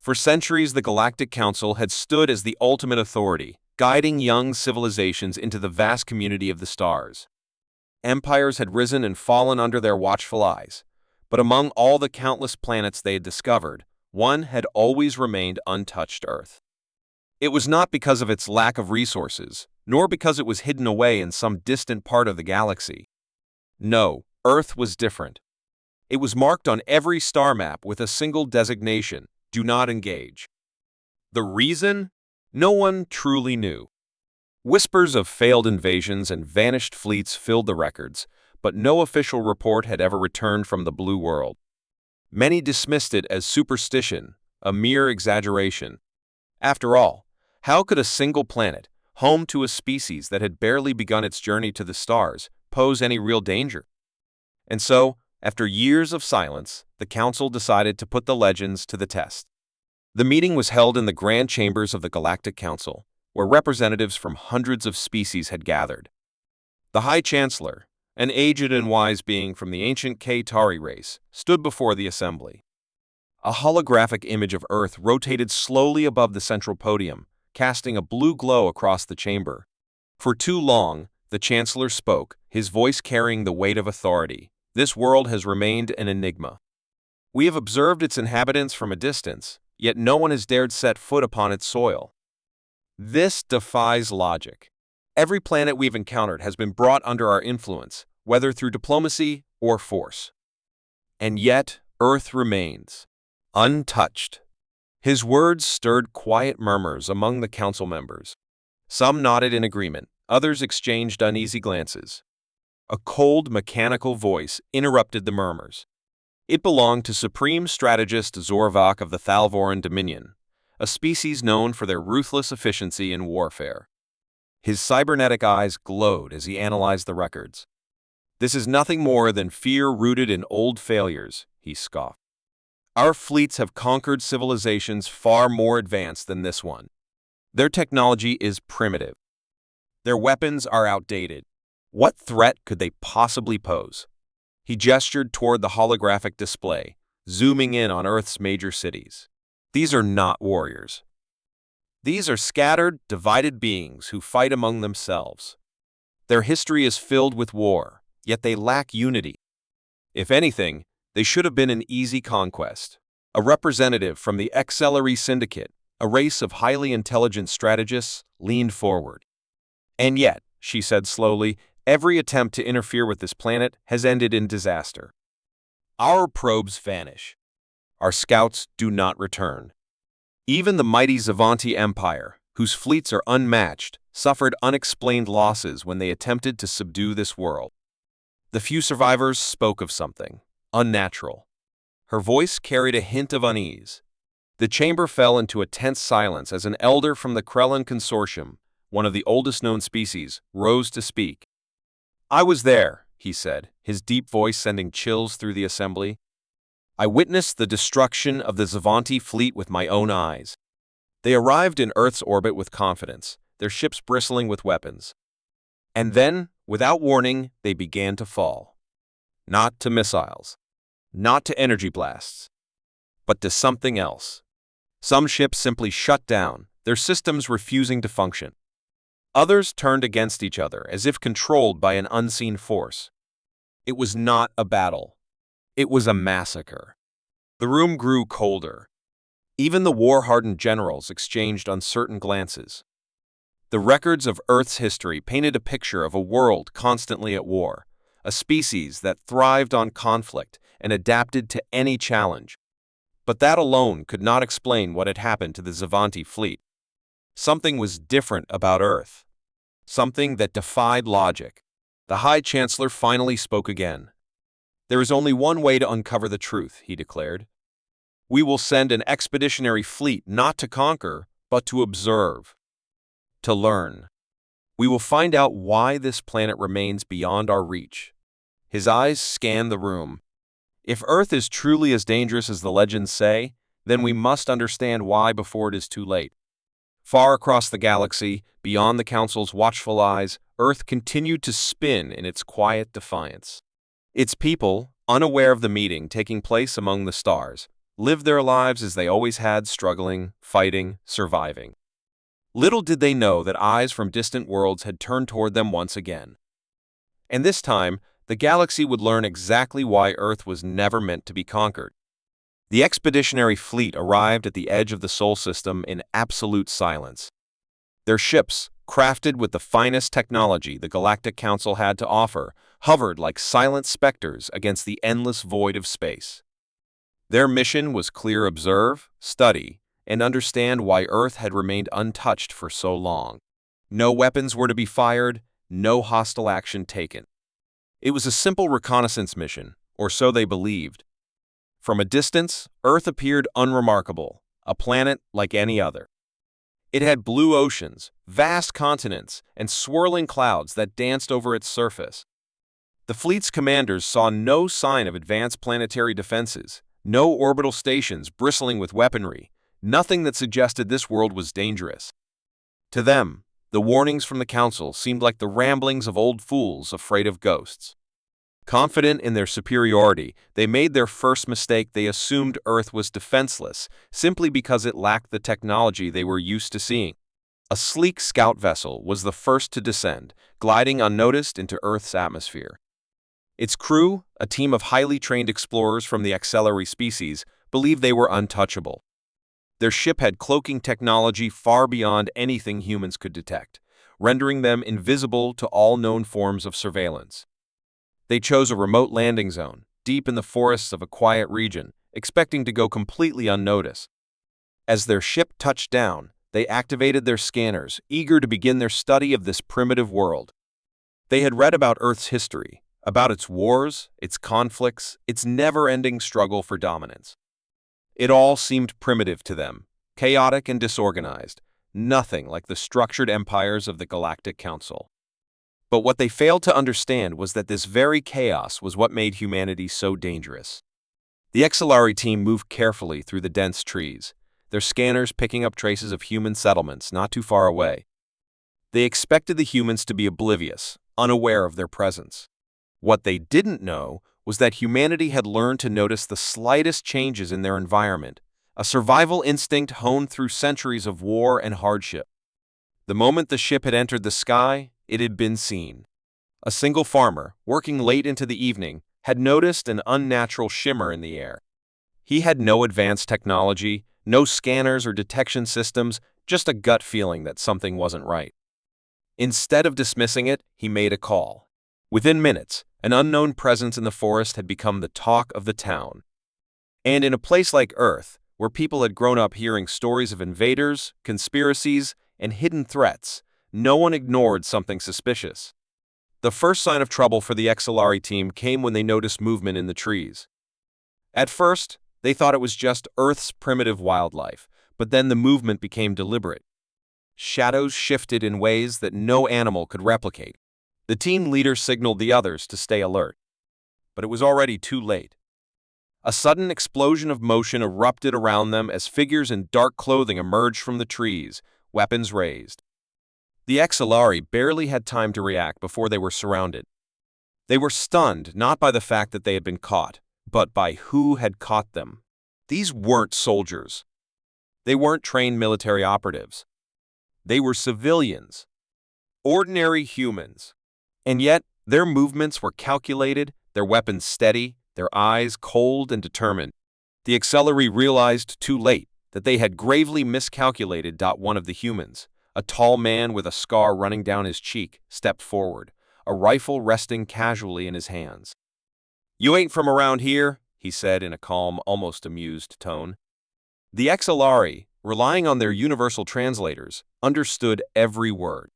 For centuries, the Galactic Council had stood as the ultimate authority, guiding young civilizations into the vast community of the stars. Empires had risen and fallen under their watchful eyes, but among all the countless planets they had discovered, one had always remained untouched: Earth. It was not because of its lack of resources, nor because it was hidden away in some distant part of the galaxy. No, Earth was different. It was marked on every star map with a single designation: do not engage. The reason? No one truly knew. Whispers of failed invasions and vanished fleets filled the records, but no official report had ever returned from the Blue World. Many dismissed it as superstition, a mere exaggeration. After all, how could a single planet, home to a species that had barely begun its journey to the stars, pose any real danger? And so, after years of silence, the Council decided to put the legends to the test. The meeting was held in the grand chambers of the Galactic Council, where representatives from hundreds of species had gathered. The High Chancellor, an aged and wise being from the ancient K-Tari race, stood before the assembly. A holographic image of Earth rotated slowly above the central podium, casting a blue glow across the chamber. For too long, the Chancellor spoke, his voice carrying the weight of authority. This world has remained an enigma. We have observed its inhabitants from a distance, yet no one has dared set foot upon its soil. This defies logic. Every planet we've encountered has been brought under our influence, whether through diplomacy or force. And yet, Earth remains untouched. His words stirred quiet murmurs among the council members. Some nodded in agreement, others exchanged uneasy glances. A cold, mechanical voice interrupted the murmurs. It belonged to Supreme Strategist Zorvak of the Thalvoran Dominion, a species known for their ruthless efficiency in warfare. His cybernetic eyes glowed as he analyzed the records. "This is nothing more than fear rooted in old failures," he scoffed. "Our fleets have conquered civilizations far more advanced than this one. Their technology is primitive. Their weapons are outdated. What threat could they possibly pose?" He gestured toward the holographic display, zooming in on Earth's major cities. "These are not warriors. These are scattered, divided beings who fight among themselves. Their history is filled with war, yet they lack unity. If anything, they should have been an easy conquest." A representative from the Accelerate Syndicate, a race of highly intelligent strategists, leaned forward. "And yet," she said slowly, "every attempt to interfere with this planet has ended in disaster. Our probes vanish. Our scouts do not return. Even the mighty Zavanti Empire, whose fleets are unmatched, suffered unexplained losses when they attempted to subdue this world." The few survivors spoke of something unnatural. Her voice carried a hint of unease. The chamber fell into a tense silence as an elder from the Krellin Consortium, one of the oldest known species, rose to speak. "I was there," he said, his deep voice sending chills through the assembly. "I witnessed the destruction of the Zavanti fleet with my own eyes. They arrived in Earth's orbit with confidence, their ships bristling with weapons. And then, without warning, they began to fall. Not to missiles, not to energy blasts, but to something else. Some ships simply shut down, their systems refusing to function. Others turned against each other as if controlled by an unseen force. It was not a battle. It was a massacre." The room grew colder. Even the war-hardened generals exchanged uncertain glances. The records of Earth's history painted a picture of a world constantly at war, a species that thrived on conflict and adapted to any challenge. But that alone could not explain what had happened to the Zavanti fleet. Something was different about Earth. Something that defied logic. The High Chancellor finally spoke again. "There is only one way to uncover the truth," he declared. "We will send an expeditionary fleet not to conquer, but to observe. To learn. We will find out why this planet remains beyond our reach." His eyes scanned the room. "If Earth is truly as dangerous as the legends say, then we must understand why before it is too late." Far across the galaxy, beyond the Council's watchful eyes, Earth continued to spin in its quiet defiance. Its people, unaware of the meeting taking place among the stars, lived their lives as they always had, struggling, fighting, surviving. Little did they know that eyes from distant worlds had turned toward them once again. And this time, the galaxy would learn exactly why Earth was never meant to be conquered. The expeditionary fleet arrived at the edge of the Sol system in absolute silence. Their ships, crafted with the finest technology the Galactic Council had to offer, hovered like silent specters against the endless void of space. Their mission was clear: observe, study, and understand why Earth had remained untouched for so long. No weapons were to be fired, no hostile action taken. It was a simple reconnaissance mission, or so they believed. From a distance, Earth appeared unremarkable, a planet like any other. It had blue oceans, vast continents, and swirling clouds that danced over its surface. The fleet's commanders saw no sign of advanced planetary defenses, no orbital stations bristling with weaponry, nothing that suggested this world was dangerous. To them, the warnings from the Council seemed like the ramblings of old fools afraid of ghosts. Confident in their superiority, they made their first mistake. They assumed Earth was defenseless simply because it lacked the technology they were used to seeing. A sleek scout vessel was the first to descend, gliding unnoticed into Earth's atmosphere. Its crew, a team of highly trained explorers from the Acceleri species, believed they were untouchable. Their ship had cloaking technology far beyond anything humans could detect, rendering them invisible to all known forms of surveillance. They chose a remote landing zone, deep in the forests of a quiet region, expecting to go completely unnoticed. As their ship touched down, they activated their scanners, eager to begin their study of this primitive world. They had read about Earth's history, about its wars, its conflicts, its never-ending struggle for dominance. It all seemed primitive to them, chaotic and disorganized, nothing like the structured empires of the Galactic Council. But what they failed to understand was that this very chaos was what made humanity so dangerous. The Acceleri team moved carefully through the dense trees, their scanners picking up traces of human settlements not too far away. They expected the humans to be oblivious, unaware of their presence. What they didn't know was that humanity had learned to notice the slightest changes in their environment, a survival instinct honed through centuries of war and hardship. The moment the ship had entered the sky, it had been seen. A single farmer, working late into the evening, had noticed an unnatural shimmer in the air. He had no advanced technology, no scanners or detection systems, just a gut feeling that something wasn't right. Instead of dismissing it, he made a call. Within minutes, an unknown presence in the forest had become the talk of the town. And in a place like Earth, where people had grown up hearing stories of invaders, conspiracies, and hidden threats, no one ignored something suspicious. The first sign of trouble for the Acceleri team came when they noticed movement in the trees. At first, they thought it was just Earth's primitive wildlife, but then the movement became deliberate. Shadows shifted in ways that no animal could replicate. The team leader signaled the others to stay alert. But it was already too late. A sudden explosion of motion erupted around them as figures in dark clothing emerged from the trees, weapons raised. The Acceleri barely had time to react before they were surrounded. They were stunned not by the fact that they had been caught, but by who had caught them. These weren't soldiers. They weren't trained military operatives. They were civilians, ordinary humans. And yet, their movements were calculated, their weapons steady, their eyes cold and determined. The Acceleri realized too late that they had gravely miscalculated. One of the humans, a tall man with a scar running down his cheek, stepped forward, a rifle resting casually in his hands. "You ain't from around here," he said in a calm, almost amused tone. The Acceleri, relying on their universal translators, understood every word.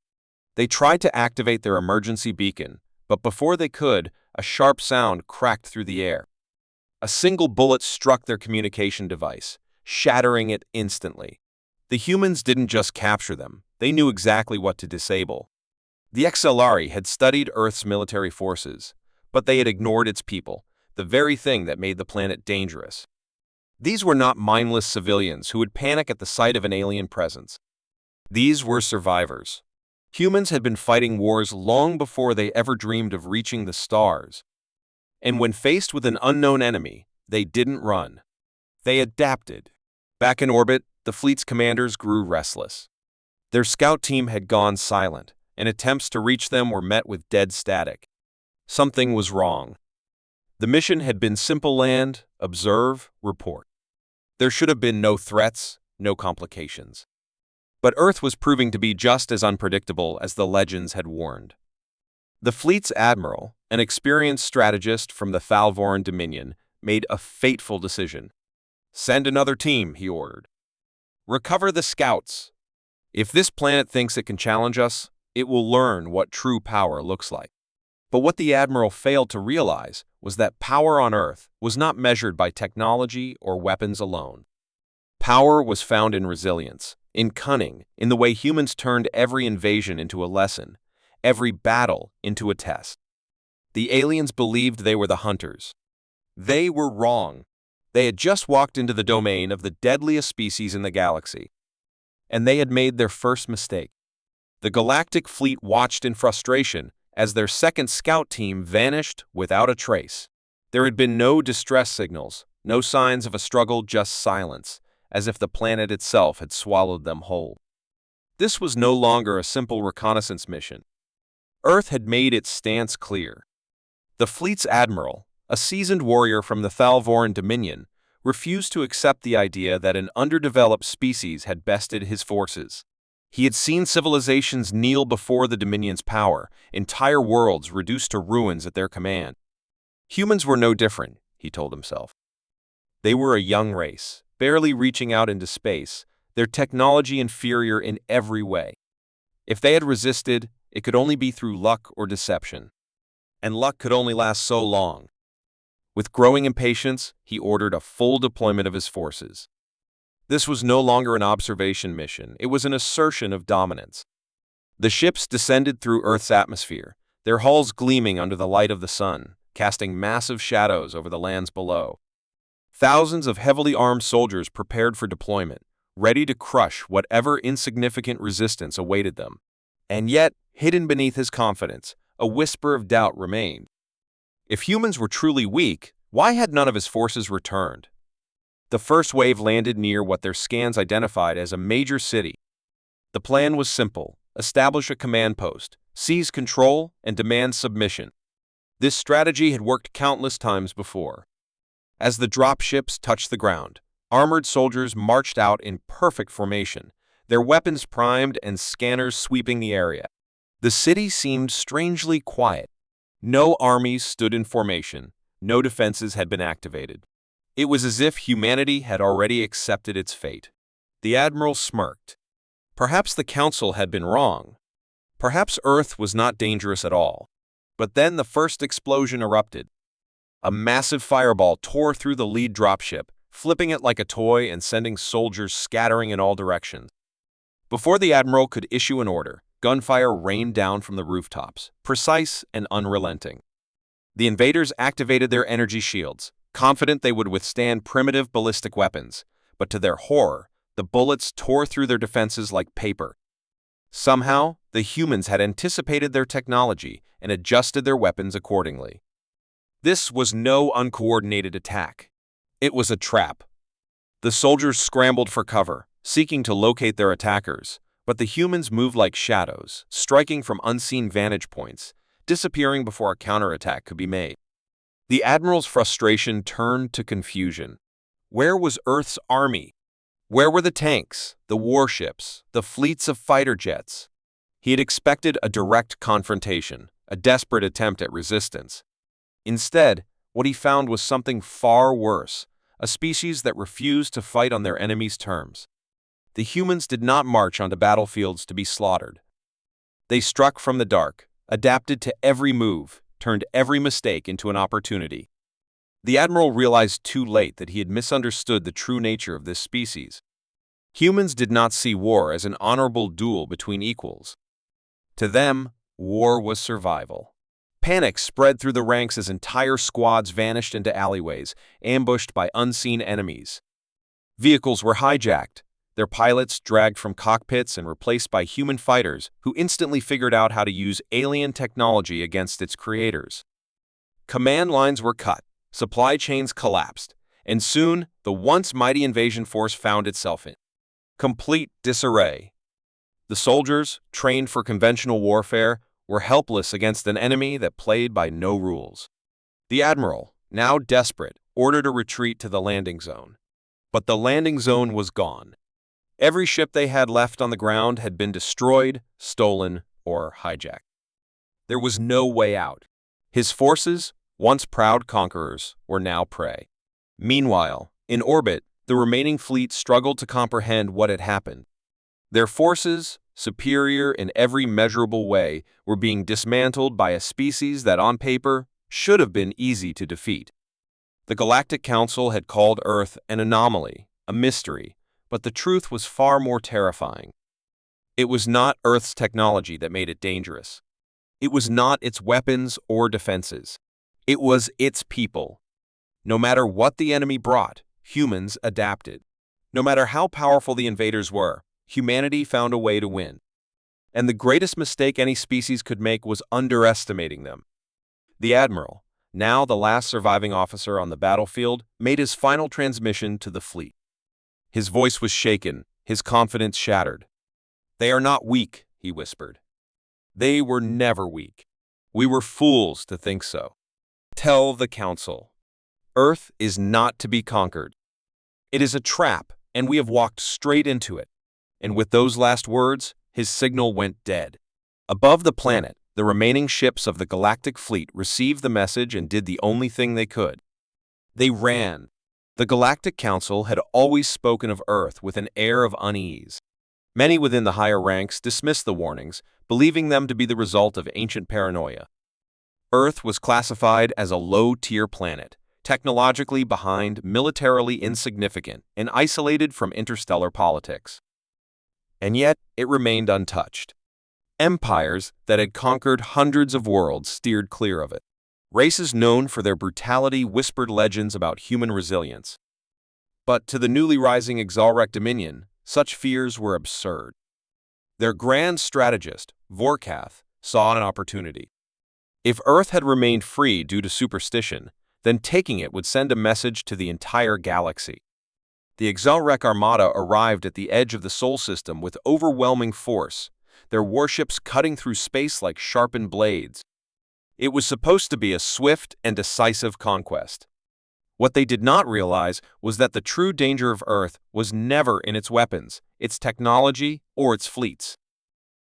They tried to activate their emergency beacon, but before they could, a sharp sound cracked through the air. A single bullet struck their communication device, shattering it instantly. The humans didn't just capture them, they knew exactly what to disable. The Acceleri had studied Earth's military forces, but they had ignored its people, the very thing that made the planet dangerous. These were not mindless civilians who would panic at the sight of an alien presence. These were survivors. Humans had been fighting wars long before they ever dreamed of reaching the stars. And when faced with an unknown enemy, they didn't run. They adapted. Back in orbit, the fleet's commanders grew restless. Their scout team had gone silent, and attempts to reach them were met with dead static. Something was wrong. The mission had been simple: land, observe, report. There should have been no threats, no complications. But Earth was proving to be just as unpredictable as the legends had warned. The fleet's admiral, an experienced strategist from the Thalvoran Dominion, made a fateful decision. "Send another team," he ordered. "Recover the scouts. If this planet thinks it can challenge us, it will learn what true power looks like." But what the admiral failed to realize was that power on Earth was not measured by technology or weapons alone. Power was found in resilience, in cunning, in the way humans turned every invasion into a lesson, every battle into a test. The aliens believed they were the hunters. They were wrong. They had just walked into the domain of the deadliest species in the galaxy. And they had made their first mistake. The galactic fleet watched in frustration as their second scout team vanished without a trace. There had been no distress signals, no signs of a struggle, just silence, as if the planet itself had swallowed them whole. This was no longer a simple reconnaissance mission. Earth had made its stance clear. The fleet's admiral, a seasoned warrior from the Thalvoran Dominion, refused to accept the idea that an underdeveloped species had bested his forces. He had seen civilizations kneel before the Dominion's power, entire worlds reduced to ruins at their command. Humans were no different, he told himself. They were a young race, barely reaching out into space, their technology inferior in every way. If they had resisted, it could only be through luck or deception. And luck could only last so long. With growing impatience, he ordered a full deployment of his forces. This was no longer an observation mission, it was an assertion of dominance. The ships descended through Earth's atmosphere, their hulls gleaming under the light of the sun, casting massive shadows over the lands below. Thousands of heavily armed soldiers prepared for deployment, ready to crush whatever insignificant resistance awaited them. And yet, hidden beneath his confidence, a whisper of doubt remained. If humans were truly weak, why had none of his forces returned? The first wave landed near what their scans identified as a major city. The plan was simple: establish a command post, seize control, and demand submission. This strategy had worked countless times before. As the dropships touched the ground, armored soldiers marched out in perfect formation, their weapons primed and scanners sweeping the area. The city seemed strangely quiet. No armies stood in formation, no defenses had been activated. It was as if humanity had already accepted its fate. The admiral smirked. Perhaps the council had been wrong. Perhaps Earth was not dangerous at all. But then the first explosion erupted. A massive fireball tore through the lead dropship, flipping it like a toy and sending soldiers scattering in all directions. Before the admiral could issue an order, gunfire rained down from the rooftops, precise and unrelenting. The invaders activated their energy shields, confident they would withstand primitive ballistic weapons, but to their horror, the bullets tore through their defenses like paper. Somehow, the humans had anticipated their technology and adjusted their weapons accordingly. This was no uncoordinated attack. It was a trap. The soldiers scrambled for cover, seeking to locate their attackers, but the humans moved like shadows, striking from unseen vantage points, disappearing before a counterattack could be made. The admiral's frustration turned to confusion. Where was Earth's army? Where were the tanks, the warships, the fleets of fighter jets? He had expected a direct confrontation, a desperate attempt at resistance. Instead, what he found was something far worse, a species that refused to fight on their enemies' terms. The humans did not march onto battlefields to be slaughtered. They struck from the dark, adapted to every move, turned every mistake into an opportunity. The admiral realized too late that he had misunderstood the true nature of this species. Humans did not see war as an honorable duel between equals. To them, war was survival. Panic spread through the ranks as entire squads vanished into alleyways, ambushed by unseen enemies. Vehicles were hijacked, their pilots dragged from cockpits and replaced by human fighters who instantly figured out how to use alien technology against its creators. Command lines were cut, supply chains collapsed, and soon the once mighty invasion force found itself in complete disarray. The soldiers, trained for conventional warfare, were helpless against an enemy that played by no rules. The admiral, now desperate, ordered a retreat to the landing zone. But the landing zone was gone. Every ship they had left on the ground had been destroyed, stolen, or hijacked. There was no way out. His forces, once proud conquerors, were now prey. Meanwhile, in orbit, the remaining fleet struggled to comprehend what had happened. Their forces, superior in every measurable way, were being dismantled by a species that on paper should have been easy to defeat. The Galactic Council had called Earth an anomaly, a mystery, but the truth was far more terrifying. It was not Earth's technology that made it dangerous. It was not its weapons or defenses. It was its people. No matter what the enemy brought, humans adapted. No matter how powerful the invaders were, humanity found a way to win. And the greatest mistake any species could make was underestimating them. The Admiral, now the last surviving officer on the battlefield, made his final transmission to the fleet. His voice was shaken, his confidence shattered. "They are not weak," he whispered. "They were never weak. We were fools to think so. Tell the Council. Earth is not to be conquered. It is a trap, and we have walked straight into it." And with those last words, his signal went dead. Above the planet, the remaining ships of the Galactic Fleet received the message and did the only thing they could. They ran. The Galactic Council had always spoken of Earth with an air of unease. Many within the higher ranks dismissed the warnings, believing them to be the result of ancient paranoia. Earth was classified as a low-tier planet, technologically behind, militarily insignificant, and isolated from interstellar politics. And yet, it remained untouched. Empires that had conquered hundreds of worlds steered clear of it. Races known for their brutality whispered legends about human resilience. But to the newly rising Exalrec Dominion, such fears were absurd. Their grand strategist, Vorkath, saw an opportunity. If Earth had remained free due to superstition, then taking it would send a message to the entire galaxy. The Exalrec Armada arrived at the edge of the Sol system with overwhelming force, their warships cutting through space like sharpened blades. It was supposed to be a swift and decisive conquest. What they did not realize was that the true danger of Earth was never in its weapons, its technology, or its fleets.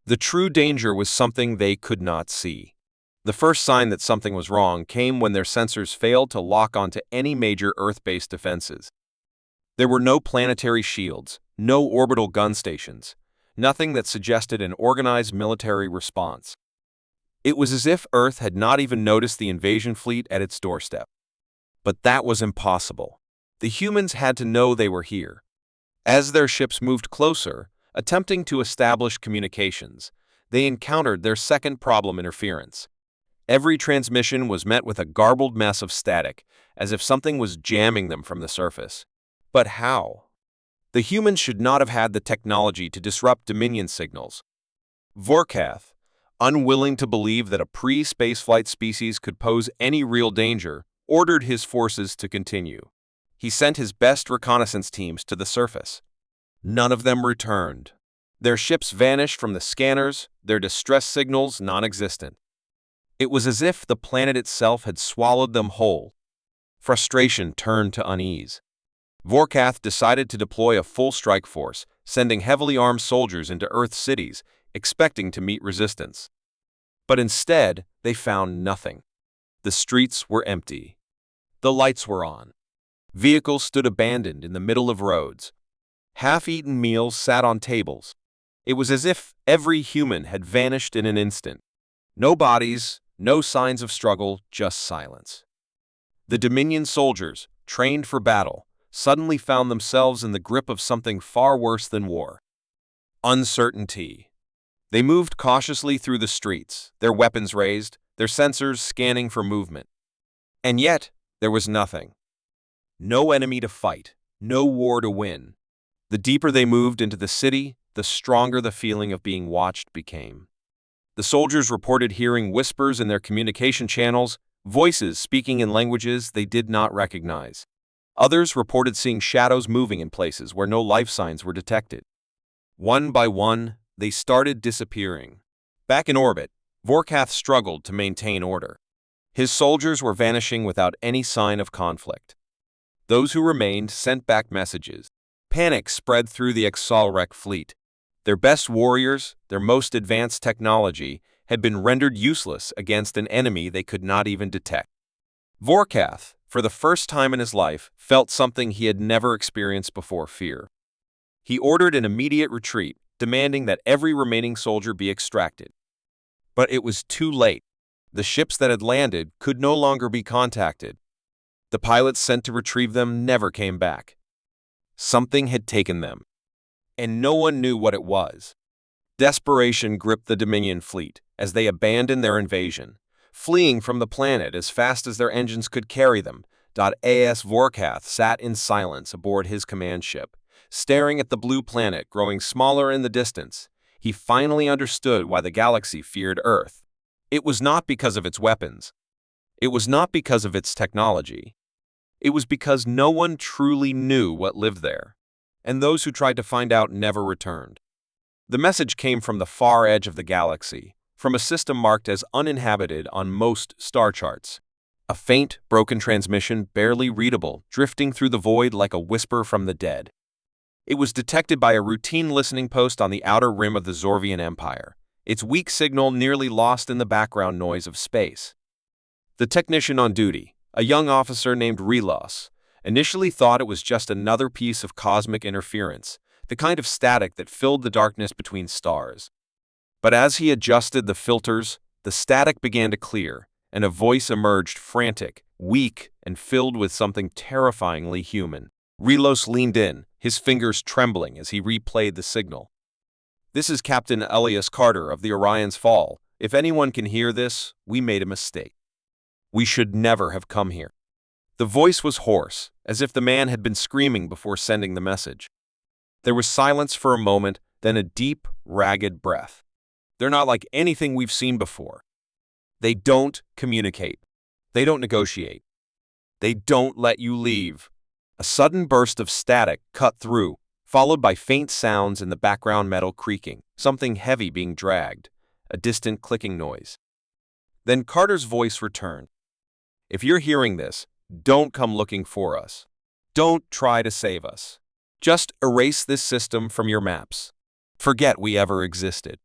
The true danger was something they could not see. The first sign that something was wrong came when their sensors failed to lock onto any major Earth-based defenses. There were no planetary shields, no orbital gun stations, nothing that suggested an organized military response. It was as if Earth had not even noticed the invasion fleet at its doorstep. But that was impossible. The humans had to know they were here. As their ships moved closer, attempting to establish communications, they encountered their second problem: interference. Every transmission was met with a garbled mess of static, as if something was jamming them from the surface. But how? The humans should not have had the technology to disrupt Dominion signals. Vorkath, unwilling to believe that a pre-spaceflight species could pose any real danger, ordered his forces to continue. He sent his best reconnaissance teams to the surface. None of them returned. Their ships vanished from the scanners, their distress signals non-existent. It was as if the planet itself had swallowed them whole. Frustration turned to unease. Vorkath decided to deploy a full strike force, sending heavily armed soldiers into Earth's cities, expecting to meet resistance. But instead, they found nothing. The streets were empty. The lights were on. Vehicles stood abandoned in the middle of roads. Half-eaten meals sat on tables. It was as if every human had vanished in an instant. No bodies, no signs of struggle, just silence. The Dominion soldiers, trained for battle, suddenly found themselves in the grip of something far worse than war: uncertainty. They moved cautiously through the streets, their weapons raised, their sensors scanning for movement. And yet, there was nothing. No enemy to fight, no war to win. The deeper they moved into the city, the stronger the feeling of being watched became. The soldiers reported hearing whispers in their communication channels, voices speaking in languages they did not recognize. Others reported seeing shadows moving in places where no life signs were detected. One by one, they started disappearing. Back in orbit, Vorkath struggled to maintain order. His soldiers were vanishing without any sign of conflict. Those who remained sent back messages. Panic spread through the Exalrec fleet. Their best warriors, their most advanced technology, had been rendered useless against an enemy they could not even detect. Vorkath, for the first time in his life, felt something he had never experienced before: fear. He ordered an immediate retreat, demanding that every remaining soldier be extracted. But it was too late. The ships that had landed could no longer be contacted. The pilots sent to retrieve them never came back. Something had taken them, and no one knew what it was. Desperation gripped the Dominion fleet as they abandoned their invasion, fleeing from the planet as fast as their engines could carry them. As Vorkath sat in silence aboard his command ship, staring at the blue planet growing smaller in the distance, he finally understood why the galaxy feared Earth. It was not because of its weapons. It was not because of its technology. It was because no one truly knew what lived there, and those who tried to find out never returned. The message came from the far edge of the galaxy, from a system marked as uninhabited on most star charts. A faint, broken transmission, barely readable, drifting through the void like a whisper from the dead. It was detected by a routine listening post on the outer rim of the Zorvian Empire, its weak signal nearly lost in the background noise of space. The technician on duty, a young officer named Relos, initially thought it was just another piece of cosmic interference, the kind of static that filled the darkness between stars. But as he adjusted the filters, the static began to clear, and a voice emerged, frantic, weak, and filled with something terrifyingly human. Relos leaned in, his fingers trembling as he replayed the signal. "This is Captain Elias Carter of the Orion's Fall. If anyone can hear this, we made a mistake. We should never have come here." The voice was hoarse, as if the man had been screaming before sending the message. There was silence for a moment, then a deep, ragged breath. "They're not like anything we've seen before. They don't communicate. They don't negotiate. They don't let you leave." A sudden burst of static cut through, followed by faint sounds in the background, metal creaking, something heavy being dragged, a distant clicking noise. Then Carter's voice returned. "If you're hearing this, don't come looking for us. Don't try to save us. Just erase this system from your maps. Forget we ever existed."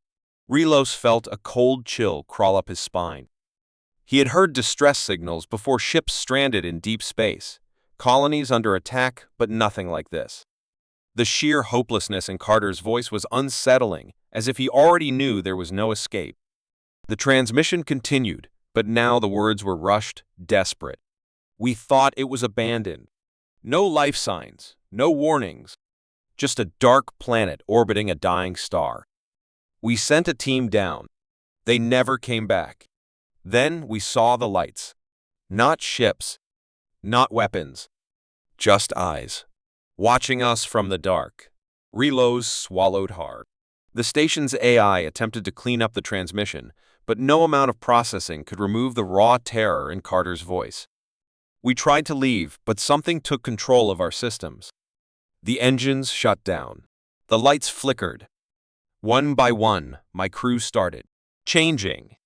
Relos felt a cold chill crawl up his spine. He had heard distress signals before, ships stranded in deep space, colonies under attack, but nothing like this. The sheer hopelessness in Carter's voice was unsettling, as if he already knew there was no escape. The transmission continued, but now the words were rushed, desperate. "We thought it was abandoned. No life signs, no warnings. Just a dark planet orbiting a dying star. We sent a team down. They never came back. Then we saw the lights. Not ships. Not weapons. Just eyes. Watching us from the dark." Relos swallowed hard. The station's AI attempted to clean up the transmission, but no amount of processing could remove the raw terror in Carter's voice. "We tried to leave, but something took control of our systems. The engines shut down. The lights flickered. One by one, my crew started changing.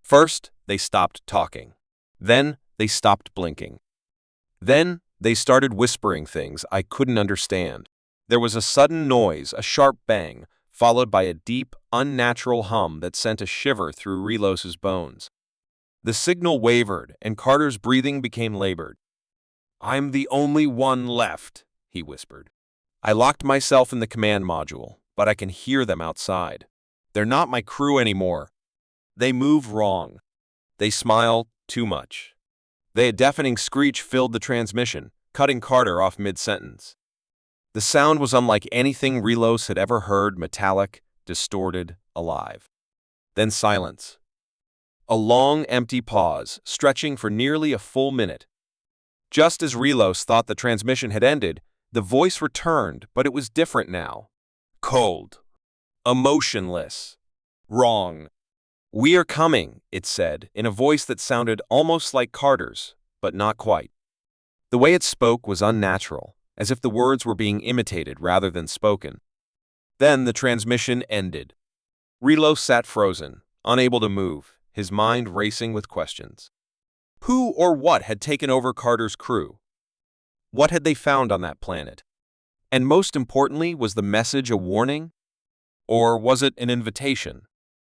First, they stopped talking. Then, they stopped blinking. Then, they started whispering things I couldn't understand. There was a sudden noise, a sharp bang, followed by a deep, unnatural hum that sent a shiver through Relos's bones. The signal wavered, and Carter's breathing became labored. "I'm the only one left," he whispered. "I locked myself in the command module, but I can hear them outside. They're not my crew anymore. They move wrong. They smile too much." A deafening screech filled the transmission, cutting Carter off mid-sentence. The sound was unlike anything Relos had ever heard, metallic, distorted, alive. Then silence. A long, empty pause, stretching for nearly a full minute. Just as Relos thought the transmission had ended, the voice returned, but it was different now. Cold. Emotionless. Wrong. "We are coming," it said, in a voice that sounded almost like Carter's, but not quite. The way it spoke was unnatural, as if the words were being imitated rather than spoken. Then the transmission ended. Relo sat frozen, unable to move, his mind racing with questions. Who or what had taken over Carter's crew? What had they found on that planet? And most importantly, was the message a warning? Or was it an invitation?